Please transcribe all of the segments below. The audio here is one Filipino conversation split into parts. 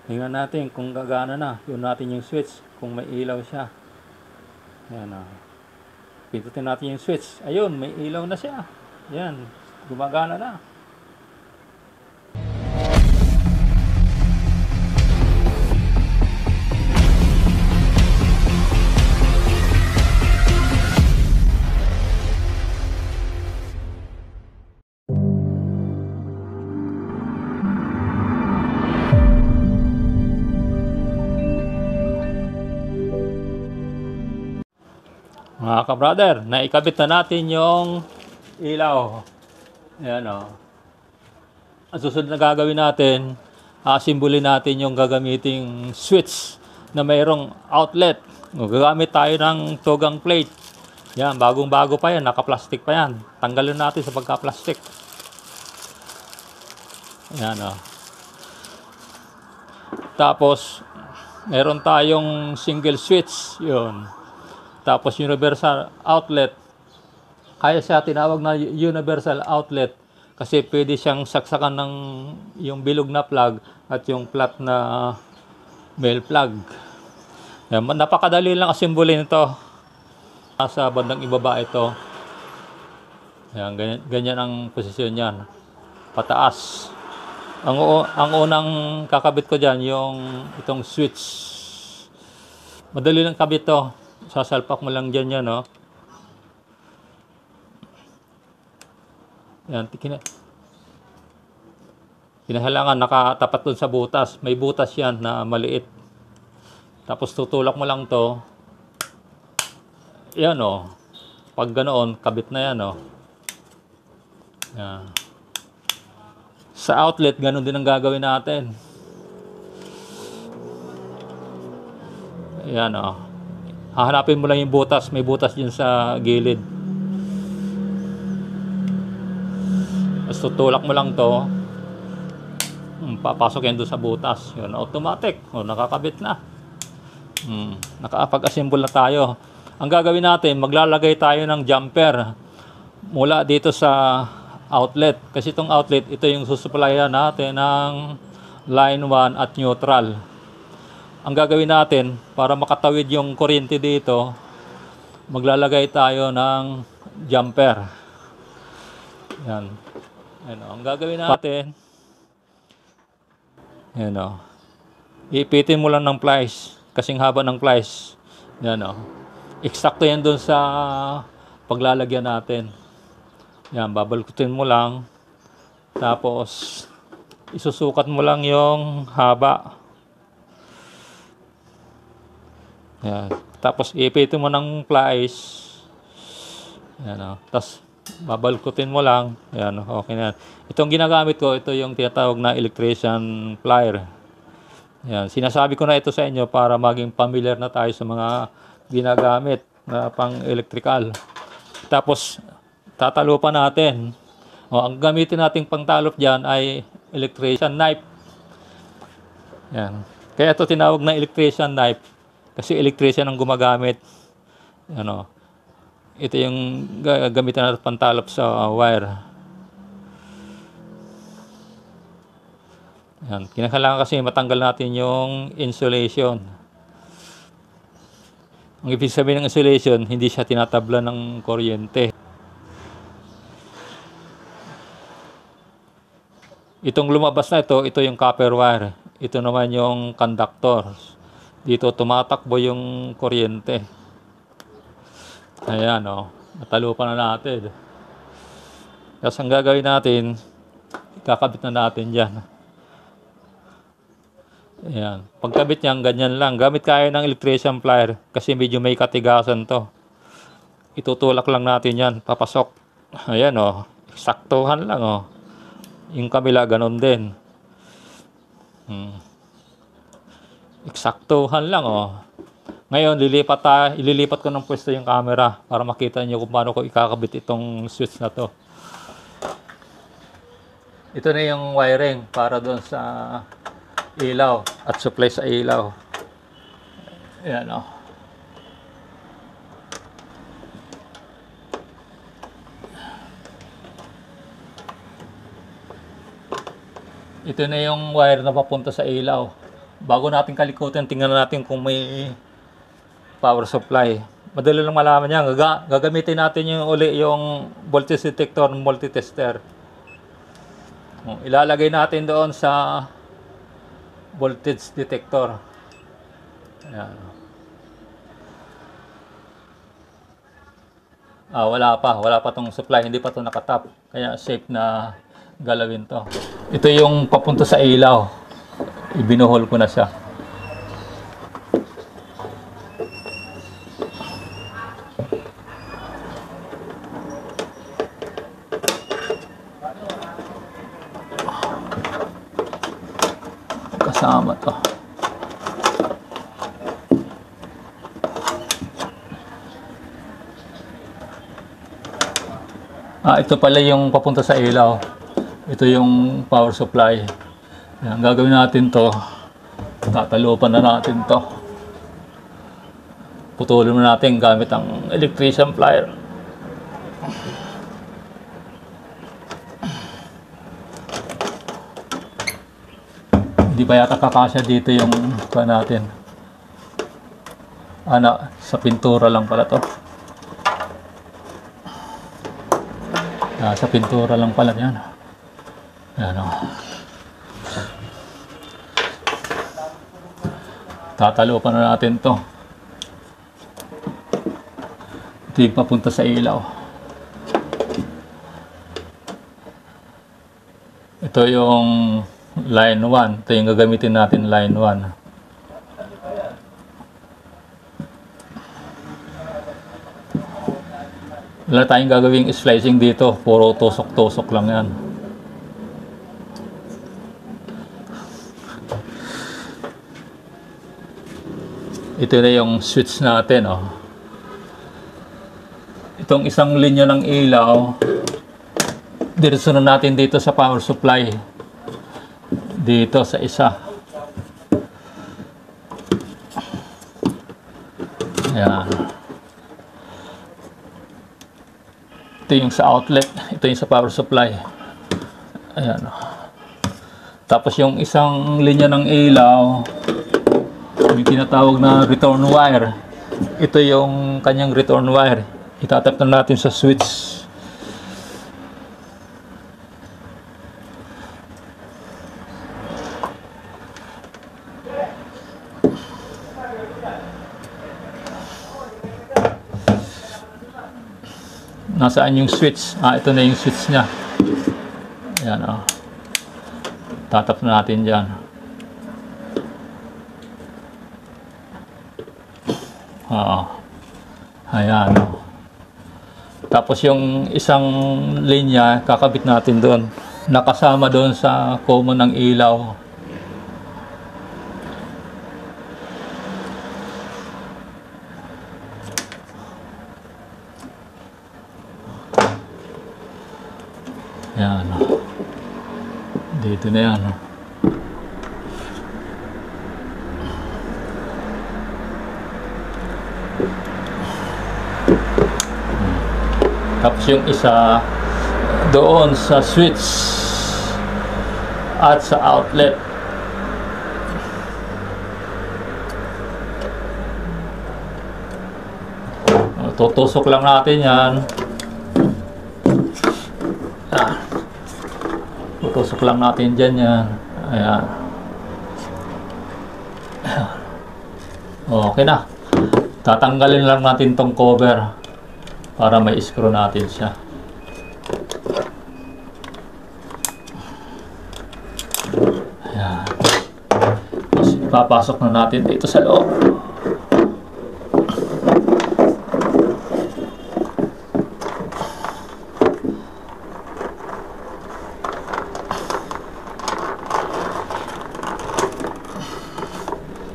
Tingnan natin kung gagana na. Yun natin yung switch kung may ilaw siya. Yan o. Pindutin natin yung switch. Ayun, may ilaw na siya. Yan, gumagana na. Mga ka-brother, naikabit na natin yung ilaw. Ayan o. Ang susunod na gagawin natin, asimbolin natin yung gagamiting switch na mayroong outlet. Gagamit tayo ng tugang plate. Yan, bagong-bago pa yan, naka-plastic pa yan. Tanggalin natin sa pagka-plastic. Ayan o. Tapos, meron tayong single switch. Yun. Tapos universal outlet. Kaya siya tinawag na universal outlet kasi pwede siyang saksakan ng yung bilog na plug at yung flat na male plug. Yan, napakadali lang asimbolin ito. Sa bandang ibaba ito. Yan, ganyan ang posisyon niyan. Pataas. Ang unang kakabit ko diyan yung itong switch. Madali lang kabit to. Sasalpak mo lang dyan yan, no? Yan, kinahalangan nakatapat dun sa butas. May butas yan na maliit. Tapos tutulak mo lang to. Yan, oh. Pag ganoon, kabit na yan, oh. Yan. Sa outlet, ganoon din ang gagawin natin. Yan, oh. Hahanapin mo lang yung butas. May butas dyan sa gilid. Tapos tutulak mo lang to. Papasok yan doon sa butas. Yun, automatic. O, nakakabit na. Nakapag-assemble na tayo. Ang gagawin natin, maglalagay tayo ng jumper mula dito sa outlet. Kasi itong outlet, ito yung susupplyan natin ng line 1 at neutral. Ang gagawin natin, para makatawid yung kuryente dito, maglalagay tayo ng jumper. Yan. Yan o. Ang gagawin natin, yan o. Iipitin mo lang ng plies, kasing haba ng plies. Yan o. Eksakto yan dun sa paglalagyan natin. Yan, babalkutin mo lang. Tapos, isusukat mo lang yung haba. Yan. Tapos ipitin mo ng plies. Yan o. Tapos babalkutin mo lang. Yan, okay na yan. Itong ginagamit ko, ito yung tinatawag na electrician plier. Yan. Sinasabi ko na ito sa inyo para maging familiar na tayo sa mga ginagamit na pang electrical. Tapos tatalupan natin. O, ang gamitin nating pangtalop dyan ay electrician knife. Yan. Kaya ito tinawag na electrician knife. Kasi electrician ang gumagamit. Ano, ito yung gamitan natin pantalop sa wire. Yan. Kinakailangan kasi matanggal natin yung insulation. Ang ibig sabihin ng insulation, hindi siya tinatabla ng kuryente. Itong lumabas na ito yung copper wire. Ito naman yung conductor. Dito tumatakbo yung kuryente. Ayan o. Natalupan na natin. Tapos ang gagawin natin, kakabit na natin dyan. Ayan. Pagkabit niyan, ganyan lang. Gamit kayo ng electrician plier kasi medyo may katigasan to. Itutulak lang natin yan. Papasok. Ayan o. Saktuhan lang o. Yung kabila, ganun din. Eksaktuhan lang oh. Ngayon ililipat ko ng pwesto yung camera para makita niyo kung paano ko ikakabit itong switch na to. Ito na yung wiring para doon sa ilaw at supply sa ilaw. Ayan oh. Ito na yung wire na papunta sa ilaw. bago natin kalikutin, tingnan natin kung may power supply. Madali lang malaman yan. Gagamitin natin yung voltage detector ng multitester. Ilalagay natin doon sa voltage detector. Ayan. Wala pa tong supply, hindi pa to nakatap. Kaya safe na galawin to. Ito yung papunta sa ilaw. Ibinuhol ko na siya. Kasama to. Ito pala yung papunta sa ilaw. Ito yung power supply. Yan, gagawin natin to. Tatalupan na natin to. Putulin na natin gamit ang electrician plier. Hindi pa yata kakasya dito yung natin. Sa pintura lang pala to. Sa pintura lang pala yan. Ayan o. Tatalupan na natin to. Ito yung papunta sa ilaw. Ito yung line 1. Ito yung gagamitin natin, line 1. Wala tayong gagawing slicing dito. Puro tusok-tusok lang yan. Ito na yung switch natin. Itong isang linya ng ilaw, diretso na natin dito sa power supply. Dito sa isa. Ayan. Ito yung sa outlet. Ito yung sa power supply. Ayan. Tapos yung isang linya ng ilaw, yung tinatawag na return wire. Ito yung kanyang return wire. Itatap na natin sa switch. Nasaan yung switch? Ito na yung switch niya. Ayan o. Tatap na natin dyan. Ayan o. Tapos yung isang linya, kakabit natin doon. Nakasama doon sa common ng ilaw. Ayan o. Dito na yan o. Tapos yung isa doon sa switch at sa outlet. Tutusok lang natin yan. Tutusok lang natin dyan yan. Ayan. Okay na. Tatanggalin lang natin tong cover para may screw natin siya. Ayan. Tapos ipapasok na natin dito sa loob.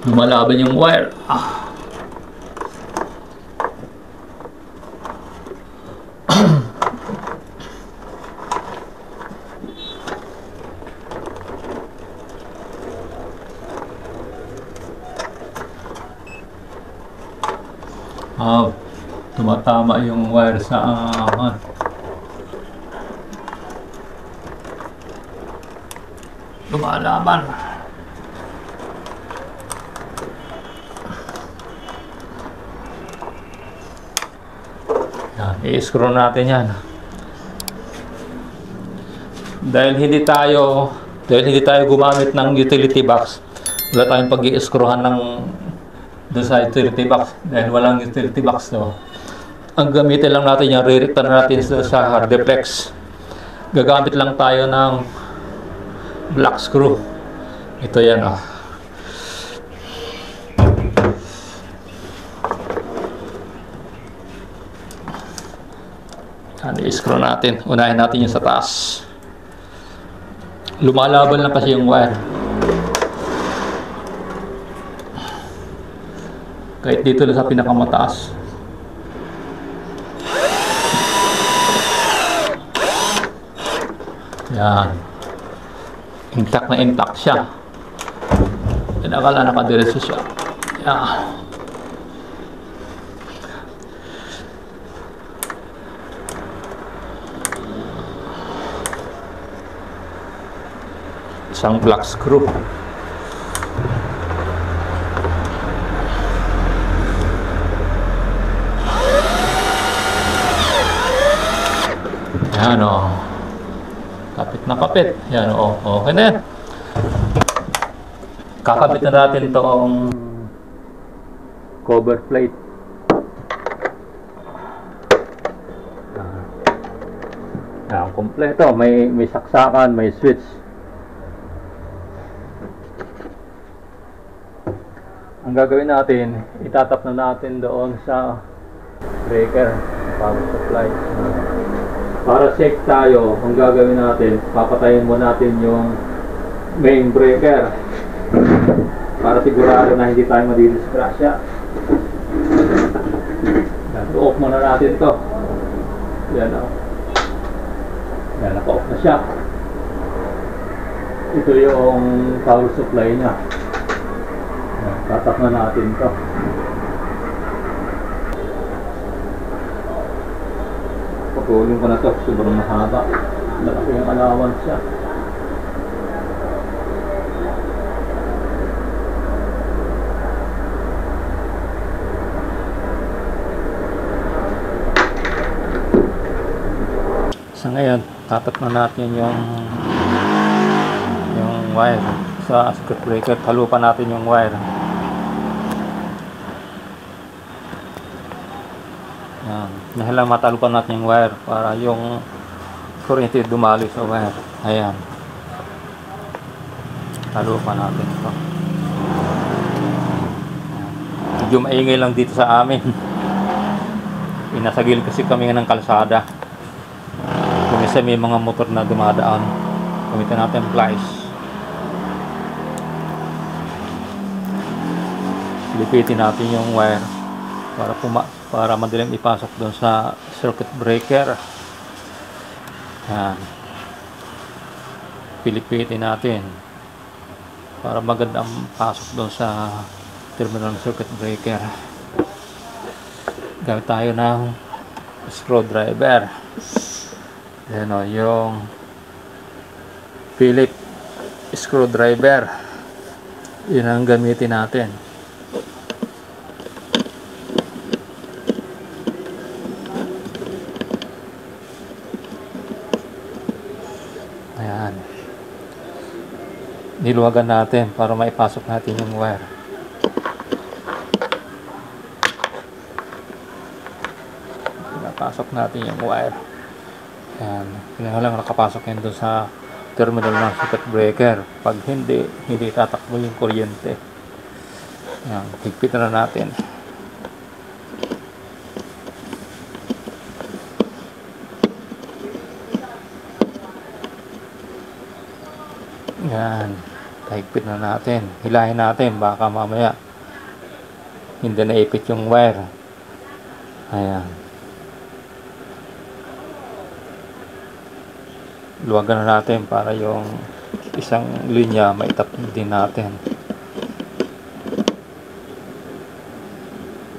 Lumalaban yung wire. Tumatama yung wire sa lumalaban. I-screw natin yan. Dahil hindi tayo gumamit ng utility box, wala tayong pag-i-screwhan ng doon sa utility box dahil walang utility box, no. Ang gamitin lang natin yung re-rectan natin sa hardeflex. Gagamit lang tayo ng black screw. Ito yan, oh. I-screw natin. Unahin natin yung sa taas. Lumalaban lang kasi yung wire. Kahit dito lang sa pinakamataas. Yan. Intact na intact siya. Pinakala nakadiretso siya. Yan. Isang black screw. Yan, o. Kapit na kapit. Yan, o. Okay na yan. Kakabit na natin itong cover plate. Yan, kompleto. May saksakan, may switch. Ang gagawin natin, itatap na natin doon sa breaker, power supply. Para safe tayo, ang gagawin natin, papatayin mo natin yung main breaker para sigurado na hindi tayo madidisgrasya. Off muna natin to. Yan, o. Yan, naka-off na siya. Ito yung power supply niya. Tatak na natin to. Pagulong ko na to, sobrang mahaba. Malaki yung allowance siya. Sa ngayon, tatak na natin yung wire sa circuit breaker. Halupan natin yung wire. Yan. Dahil matalupan natin yung wire para yung kuryente dumaloy sa wire. Ayan. Talupan natin ito. Medyo maingay lang dito sa amin. Inasagil kasi kami ng kalsada. Kumisa may mga motor na dumadaan. Gamitin natin plies. Lipitin natin yung wire para madaling ipasok doon sa circuit breaker. Yan. Pilipitin natin para magandang pasok doon sa terminal ng circuit breaker. Gamit tayo ng screwdriver. Yan, o, yung Phillips screwdriver. Yun ang gamitin natin. Ayan. Niluwagan natin para maipasok natin yung wire. Pinapasok natin yung wire. Ayan. Kailangan nakapasok yan doon sa terminal ng circuit breaker. Pag hindi tatakbo yung kuryente. Ayan. Higpitan na natin. Yan, higpit na natin. Hilahin natin, baka mamaya hindi naipit yung wire. Ayan. Luwagan na natin para yung isang linya maitap din natin.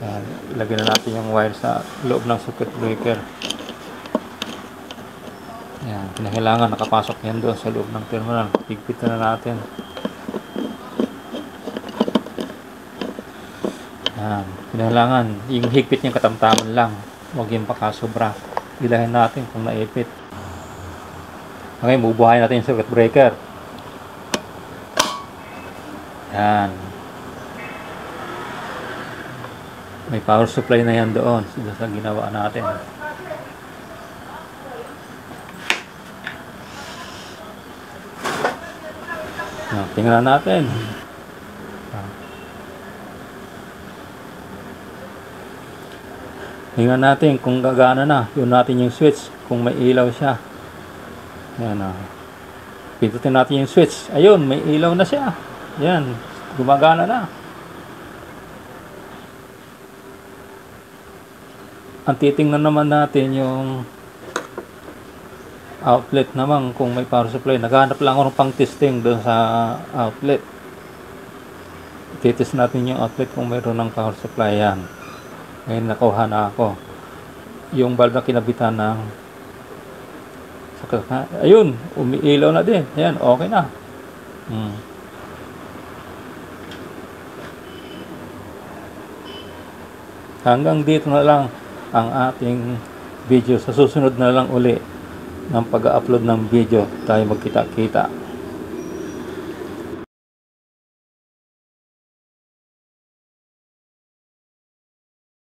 Ayan, ilagay na natin yung wire sa loob ng circuit breaker. Ayan, kinakailangan nakapasok yan doon sa loob ng terminal. Higpitan na natin. Ayan, kinakailangan yung higpit niyang katamtaman lang. Huwag yung pakasobra. Ilahin natin kung naipit. Okay, bubuhayin natin yung circuit breaker. Yan. May power supply na yan doon sa ginawa natin. Tingnan natin. Tingnan natin kung gagana na. Yun natin yung switch. Kung may ilaw siya. Yan o. Pindutin natin yung switch. Ayun, may ilaw na siya. Yan. Gumagana na. Ang titingnan naman natin yung outlet naman kung may power supply. Naghanap lang ako ng pang testing doon sa outlet. Titest natin yung outlet kung mayroon ng power supply. Yan. Ngayon nakuha na ako. Yung bulb na kinabitan ng ayun, umiilaw na din. Yan, okay na. Hanggang dito na lang ang ating video. Sa susunod na lang uli ng pag-upload ng video tayo magkita-kita.